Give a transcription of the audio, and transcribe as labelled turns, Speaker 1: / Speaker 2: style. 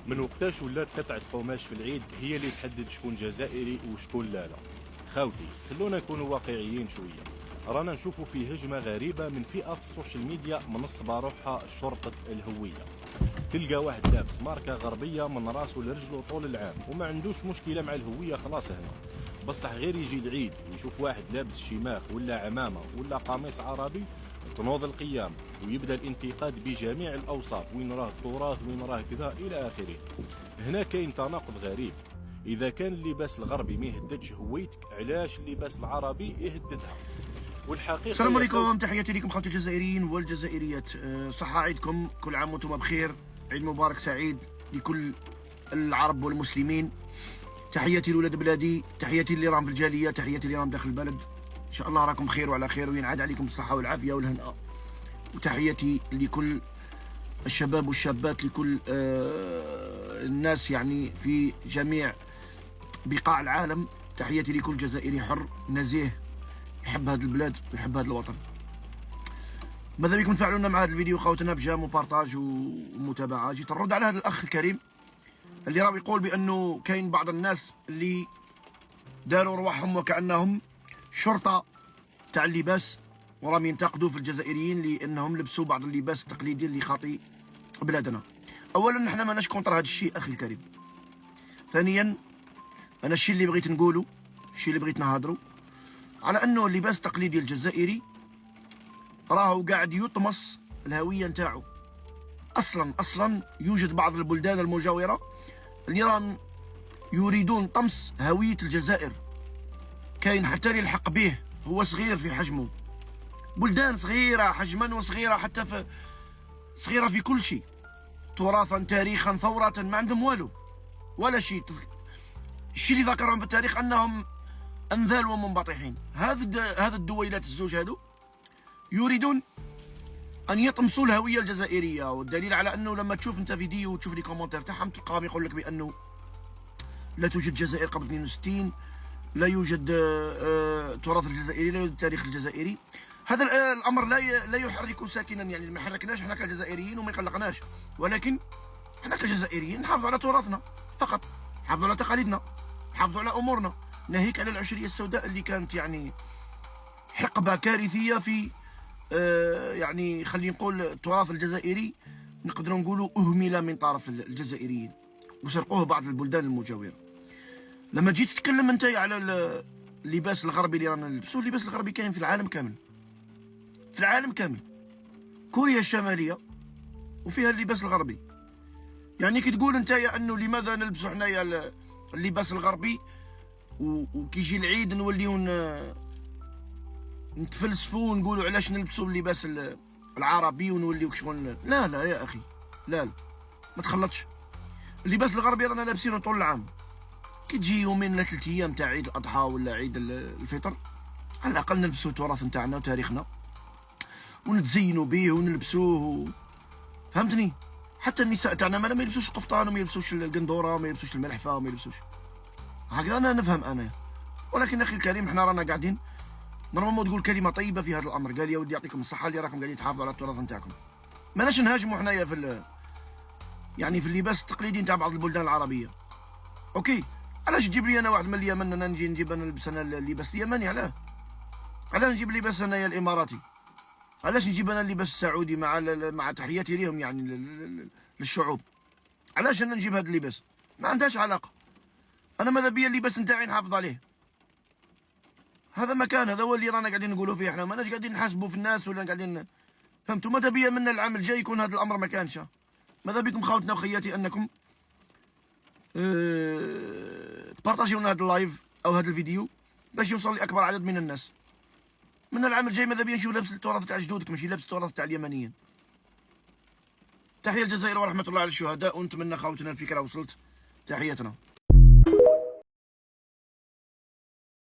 Speaker 1: من وقتاش ولات قطعة قماش في العيد هي اللي تحدد شكون جزائري وشكون لا. خاوتي خلونا نكونوا واقعيين شوية. رانا نشوفوا في هجمة غريبة من فئة في السوشيال ميديا منصبة روحها شرطة الهوية. تلقى واحد لابس ماركة غربية من راسه لرجله طول العام وما عندوش مشكلة مع الهوية خلاص هنا، بصح غير يجي العيد ويشوف واحد لابس شماغ ولا عمامة ولا قميص عربي تنوض القيام ويبدا الانتقاد بجميع الاوصاف، وين راه التراث وين راه كذا الى اخره. هنا كاين تناقض غريب، اذا كان اللباس الغربي ما يهددش هويتك علاش اللباس العربي يهددها؟ والحقيقه
Speaker 2: السلام عليكم، تحياتي لكم خوتي الجزائريين والجزائريات. صحة عيدكم، كل عام وانتم بخير، عيد مبارك سعيد لكل العرب والمسلمين. تحياتي لولاد بلادي، تحياتي اللي راهم في الجاليه، تحياتي اللي راهم داخل البلد. ان شاء الله راكم خير وعلى خير وينعاد عليكم الصحه والعافيه والهناء. وتحياتي لكل الشباب والشابات، لكل الناس يعني في جميع بقاع العالم. تحياتي لكل جزائري حر نزيه يحب هذه البلاد ويحب هذا الوطن. ماذا بكم تفاعلونا مع هذا الفيديو خوتنا بجام وبارطاج ومتابعه. جيت نرد على هذا الاخ الكريم اللي راه يقول بانه كاين بعض الناس اللي داروا رواحهم وكانهم شرطه تاع اللباس، وراهم ينتقدوا في الجزائريين لانهم لبسوا بعض اللباس التقليدي اللي خاطي بلادنا. اولا نحن ماناش كونتر هذا الشيء اخي الكريم. ثانيا انا الشيء اللي بغيت نقوله، الشيء اللي بغيت نهضروا على انه اللباس التقليدي الجزائري راهو قاعد يطمس الهويه نتاعو. اصلا يوجد بعض البلدان المجاوره اللي راهم يريدون طمس هويه الجزائر. كاين حتى اللي يلحق به هو صغير في حجمه، بلدان صغيره حجما وصغيره حتى في صغيره في كل شيء، تراثا تاريخا ثوره، ما عندهم والو ولا شيء. الشيء اللي ذكرهم في التاريخ انهم انذال ومنبطحين. هذا الدويلات الزوج هذو يريدون ان يطمسوا الهويه الجزائريه، والدليل على انه لما تشوف انت فيديو وتشوف لي كومنتير تاعهم تلقاهم يقول لك بانه لا توجد جزائر قبل 62، لا يوجد تراث الجزائري، لا يوجد التاريخ الجزائري. هذا الامر لا يحرك ساكنا، يعني ما يحركناش احنا كجزائريين وما يقلقناش، ولكن احنا كجزائريين نحافظوا على تراثنا فقط، نحافظوا على تقاليدنا، نحافظوا على امورنا، ناهيك على العشريه السوداء اللي كانت يعني حقبه كارثيه في يعني خلينا نقول التراث الجزائري، نقدروا نقولوا اهمل من طرف الجزائريين وسرقوه بعض البلدان المجاوره. لما جيت تتكلم انت على اللباس الغربي اللي رانا نلبسوه، اللباس الغربي كاين في العالم كامل، في العالم كامل. كوريا الشماليه وفيها اللباس الغربي. يعني كي تقول انت انه لماذا نلبسوا حنايا اللباس الغربي وكيجي العيد نوليو نتفلسفوا ونقولوا علاش نلبسوا اللباس العربي ونوليو شغل. لا يا اخي، لا ما تخلطش. اللباس الغربي رانا لابسينه طول العام. كي تجي يومين ولا 3 ايام تاع عيد الاضحى ولا عيد الفطر، على الاقل نلبسوا التراث نتاعنا وتاريخنا ونتزينوا به ونلبسوه فهمتني؟ حتى النساء تاعنا ما يلبسوش القفطان وما يلبسوش القندوره وما يلبسوش الملحفه وما يلبسوش هكذا. انا نفهم انا، ولكن اخي الكريم احنا رانا قاعدين نورمالمون تقول كلمه طيبه في هذا الامر. قال يا ودي يعطيكم الصحه اللي راكم قاعدين تحافظوا على التراث نتاعكم. ماناش نهاجموا حنايا في يعني في اللباس التقليدي نتاع بعض البلدان العربيه. اوكي، علاش تجيب لي انا واحد من اليمن انا نجي نجيب انا نلبس انا اللباس اليمني؟ علاش نجيب اللباس انايا الاماراتي؟ علاش نجيب انا اللباس السعودي مع تحياتي ليهم يعني للشعوب؟ علاش انا نجيب هذا اللباس؟ ما عندهاش علاقه. انا ماذا بيا اللباس نتاعي نحافظ عليه. هذا مكان، هذا هو اللي رانا قاعدين نقولوا فيه. احنا ماناش قاعدين نحاسبوا في الناس ولا قاعدين فهمتوا. ماذا بيا من العام الجاي يكون هذا الامر ما كانش. ماذا بكم خوتنا وخياتي انكم تبارطاجيونا هذا اللايف او هذا الفيديو باش يوصل لاكبر عدد من الناس. من العام الجاي ماذا بيا نشوف لابس التراث تاع جدودك ماشي لابس التراث تاع اليمنيين. تحيه الجزائر ورحمه الله على الشهداء، ونتمنى خوتنا الفكره وصلت. تحياتنا.